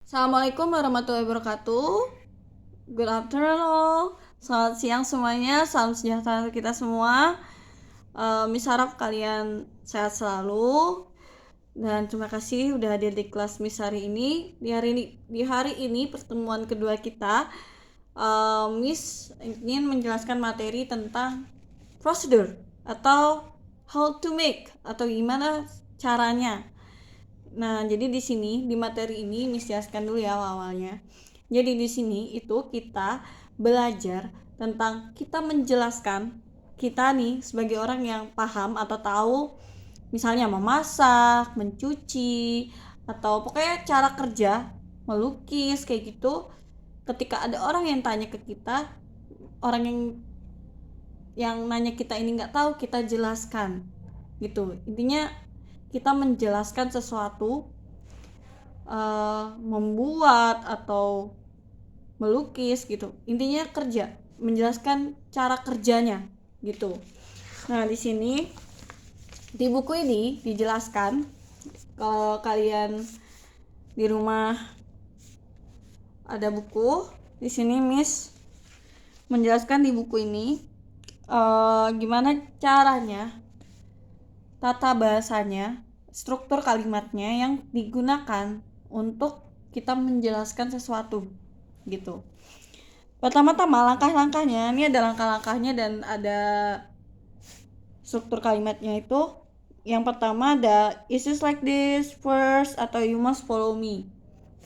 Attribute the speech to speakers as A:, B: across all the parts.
A: Assalamualaikum warahmatullahi wabarakatuh. Good afternoon all. Selamat siang semuanya. Salam sejahtera untuk kita semua. Miss harap kalian sehat selalu. Dan terima kasih udah hadir di kelas Miss hari ini. Di hari ini pertemuan kedua kita, Miss ingin menjelaskan materi tentang prosedur atau how to make atau gimana caranya. Nah, jadi di sini di materi ini Miss jelaskan dulu ya awalnya. Jadi di sini itu kita belajar tentang kita menjelaskan kita nih sebagai orang yang paham atau tahu misalnya memasak, mencuci, atau pokoknya cara kerja, melukis kayak gitu. Ketika ada orang yang tanya ke kita, orang yang nanya kita ini nggak tahu, kita jelaskan gitu. Intinya kita menjelaskan sesuatu, membuat atau melukis gitu, intinya kerja, menjelaskan cara kerjanya gitu. Nah, di sini di buku ini dijelaskan, kalau kalian di rumah ada buku, di sini Miss menjelaskan di buku ini gimana caranya, tata bahasanya, struktur kalimatnya yang digunakan untuk kita menjelaskan sesuatu gitu. Pertama-tama langkah-langkahnya, ini ada langkah-langkahnya dan ada struktur kalimatnya itu. Yang pertama ada is this like this first atau you must follow me.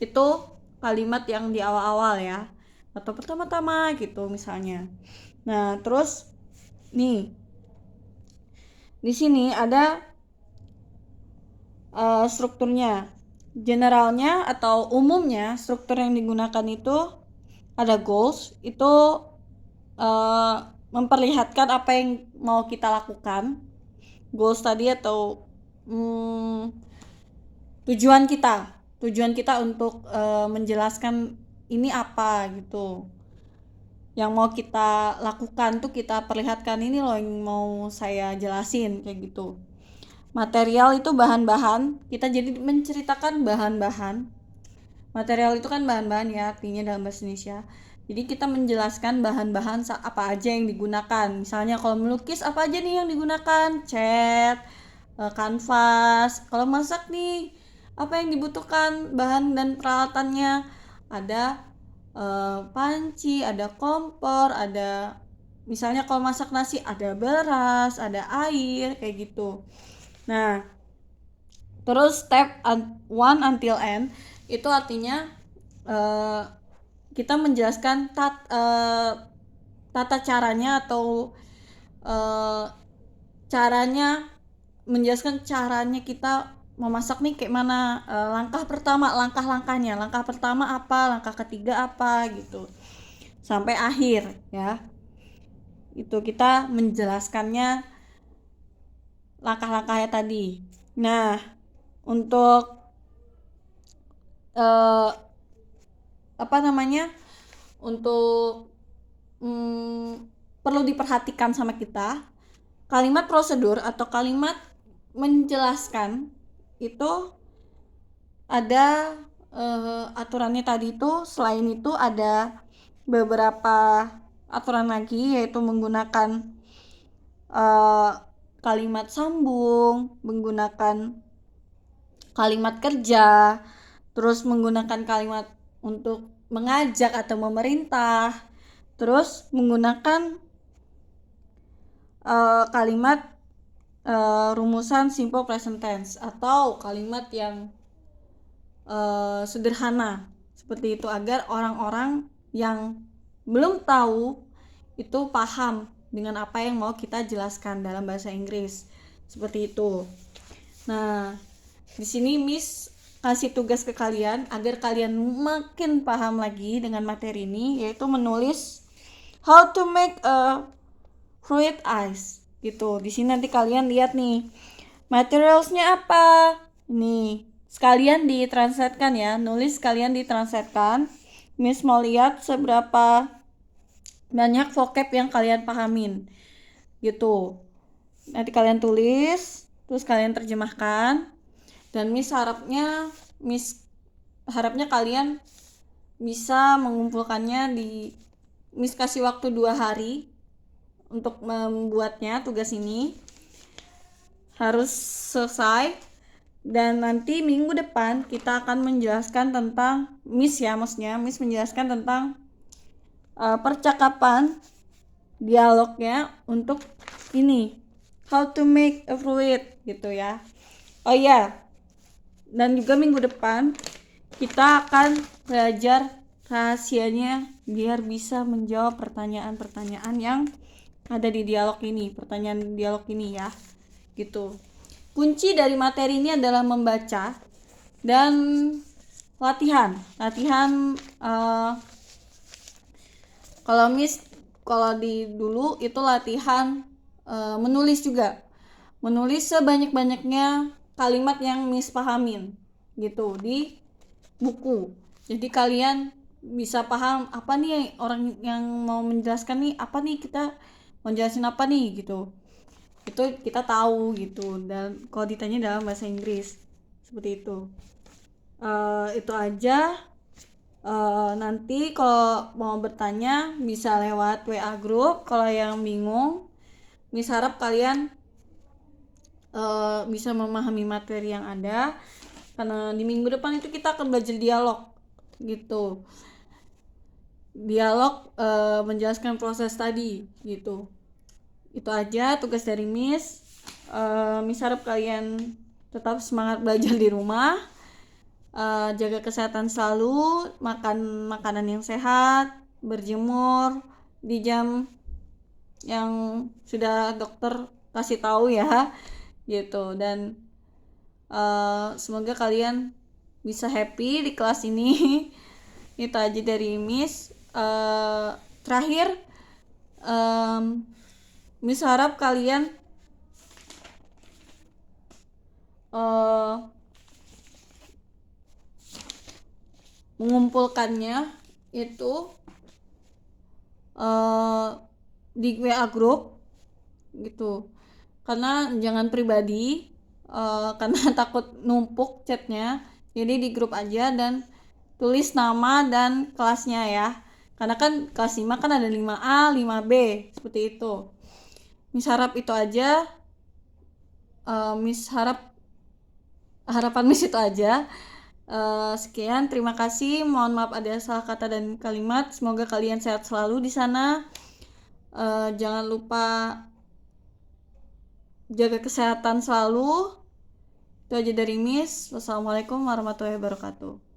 A: Itu kalimat yang di awal-awal ya, atau pertama-tama gitu misalnya. Nah, terus nih di sini ada strukturnya. Generalnya atau umumnya struktur yang digunakan itu ada goals, itu memperlihatkan apa yang mau kita lakukan. Goals tadi atau tujuan kita untuk menjelaskan ini apa gitu, yang mau kita lakukan tuh kita perlihatkan, ini loh yang mau saya jelasin kayak gitu. Material itu bahan-bahan, kita jadi menceritakan bahan-bahan. Material itu kan bahan-bahan ya artinya dalam bahasa Indonesia. Jadi kita menjelaskan bahan-bahan apa aja yang digunakan. Misalnya kalau melukis apa aja nih yang digunakan? Cat, kanvas. Kalau masak nih apa yang dibutuhkan bahan dan peralatannya? Ada panci, ada kompor, ada misalnya kalau masak nasi ada beras, ada air kayak gitu. Nah, terus step 1 until end itu artinya kita menjelaskan tata caranya atau caranya, menjelaskan caranya kita memasak nih kayak mana, langkah pertama, langkah-langkahnya, langkah pertama apa, langkah ketiga apa gitu, sampai akhir ya. Itu kita menjelaskannya langkah-langkahnya tadi. Nah, untuk untuk perlu diperhatikan sama kita, kalimat prosedur atau kalimat menjelaskan itu ada aturannya tadi itu. Selain itu ada beberapa aturan lagi, yaitu menggunakan kalimat sambung, menggunakan kalimat kerja, terus menggunakan kalimat untuk mengajak atau memerintah, terus menggunakan kalimat rumusan simple present tense atau kalimat yang sederhana seperti itu, agar orang-orang yang belum tahu itu paham dengan apa yang mau kita jelaskan dalam bahasa Inggris seperti itu. Nah, di sini Miss kasih tugas ke kalian agar kalian makin paham lagi dengan materi ini, yaitu menulis how to make a fruit ice gitu. Di sini nanti kalian lihat nih materialsnya apa. Nih, sekalian ditranslatekan ya, nulis sekalian ditranslatekan. Miss mau lihat seberapa banyak vocab yang kalian pahamin gitu. Nanti kalian tulis, terus kalian terjemahkan. Dan Miss harapnya kalian bisa mengumpulkannya Miss kasih waktu 2 hari untuk membuatnya. Tugas ini harus selesai, dan nanti minggu depan kita akan menjelaskan tentang Miss menjelaskan tentang percakapan dialognya untuk ini, how to make a fluid gitu ya. Oh iya, dan juga minggu depan kita akan belajar rahasianya biar bisa menjawab pertanyaan-pertanyaan yang ada di pertanyaan dialog ini ya, gitu. Kunci dari materi ini adalah membaca dan latihan kalau di dulu itu latihan menulis juga, menulis sebanyak-banyaknya kalimat yang Miss pahamin gitu di buku. Jadi kalian bisa paham apa nih orang yang mau menjelaskan nih, apa nih kita mau jelasin apa nih gitu. Itu kita tahu gitu, dan kalau ditanya dalam bahasa Inggris seperti itu. Itu aja. Nanti kalau mau bertanya bisa lewat WA group. Kalau yang bingung, Miss harap kalian bisa memahami materi yang ada, karena di minggu depan itu kita akan belajar dialog gitu. Dialog menjelaskan proses tadi gitu. Itu aja tugas dari Miss. Miss harap kalian tetap semangat belajar di rumah. Jaga kesehatan selalu, makan makanan yang sehat, berjemur di jam yang sudah dokter kasih tahu ya gitu. Dan semoga kalian bisa happy di kelas ini. Itu aja dari Miss. Terakhir, Miss harap kalian mengumpulkannya itu di WA group gitu, karena jangan pribadi, karena takut numpuk chatnya. Jadi di grup aja dan tulis nama dan kelasnya ya, karena kan kelas 5 kan ada 5A 5B seperti itu. Miss harap itu aja. Harapan Miss itu aja. Sekian, terima kasih. Mohon maaf ada salah kata dan kalimat. Semoga kalian sehat selalu di sana. Jangan lupa jaga kesehatan selalu. Itu aja dari Miss. Wassalamualaikum warahmatullahi wabarakatuh.